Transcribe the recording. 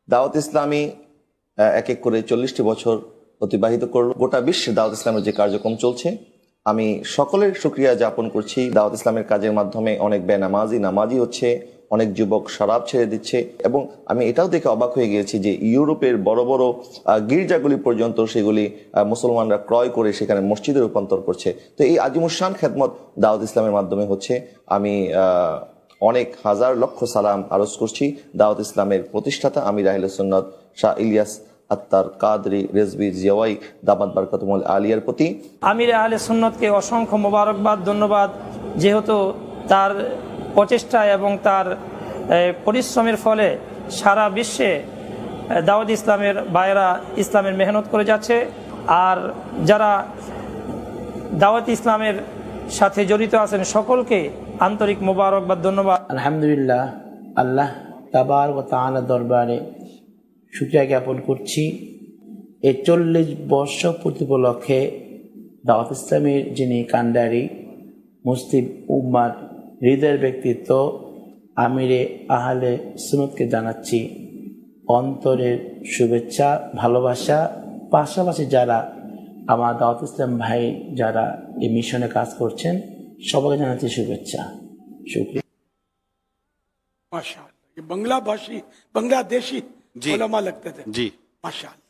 দাওয়াত ইসলামী এক এক করে 40টি বছর অতিবাহিত করলো। গোটা বিশ্বে দাওয়াত ইসলামের যে কার্যক্রম চলছে, আমি সকলের শুকরিয়া জ্ঞাপন করছি। দাওয়াত ইসলামের কাজের মাধ্যমে অনেক নামাজি হচ্ছে, অনেক যুবক শরাব ছেড়ে দিচ্ছে, এবং আমি এটাও দেখে অবাক হয়ে গিয়েছি যে ইউরোপের বড় বড় গির্জাগুলি পর্যন্ত সেগুলি মুসলমানরা ক্রয় করে সেখানে মসজিদে রূপান্তর করছে। তো এই আজিমুশান খেদমত দাওয়াত ইসলামের মাধ্যমে হচ্ছে। আমি অনেক হাজার লক্ষ সালাম আরজ করছি দাওয়াত ইসলামের প্রতিষ্ঠাতা আমির আহলে সুন্নাত শাহ ইলিয়াস আত্তার কাদরি রেজভী জিয়াওয়াই দামাত বারকাতুল আলিয়ার প্রতি। আমির আহলে সুন্নতকে অসংখ্য মোবারকবাদ, ধন্যবাদ, যেহেতু তার প্রচেষ্টা এবং তার পরিশ্রমের ফলে সারা বিশ্বে দাওয়াত ইসলামের ভাইয়েরা ইসলামের মেহনত করে যাচ্ছে। আর যারা দাওয়াত ইসলামের সাথে জড়িত আছেন সকলকে আন্তরিক মোবারকবাদ, ধন্যবাদ। আলহামদুলিল্লাহ, আল্লাহ তাবারক ওয়া তাআলা দরবারে শুকরিয়া জ্ঞাপন করছি। এই 40 বর্ষ পূর্তি উপলক্ষে দাওয়াত ইসলামের যিনি কান্ডারি, মুসলিম উম্মার হৃদয়ের ব্যক্তিত্ব আমিরে আহলে সুন্নতকে জানাচ্ছি অন্তরের শুভেচ্ছা, ভালোবাসা। পাশাপাশি যারা আমার দাওয়াত ইসলাম ভাই যারা এই মিশনে কাজ করছেন সবাইকে জানাচ্ছি শুভেচ্ছা, শুকরিয়া। माशाअल्लाह, ये बांग्लादेशी उलमा लगते थे जी, माशाअल्लाह।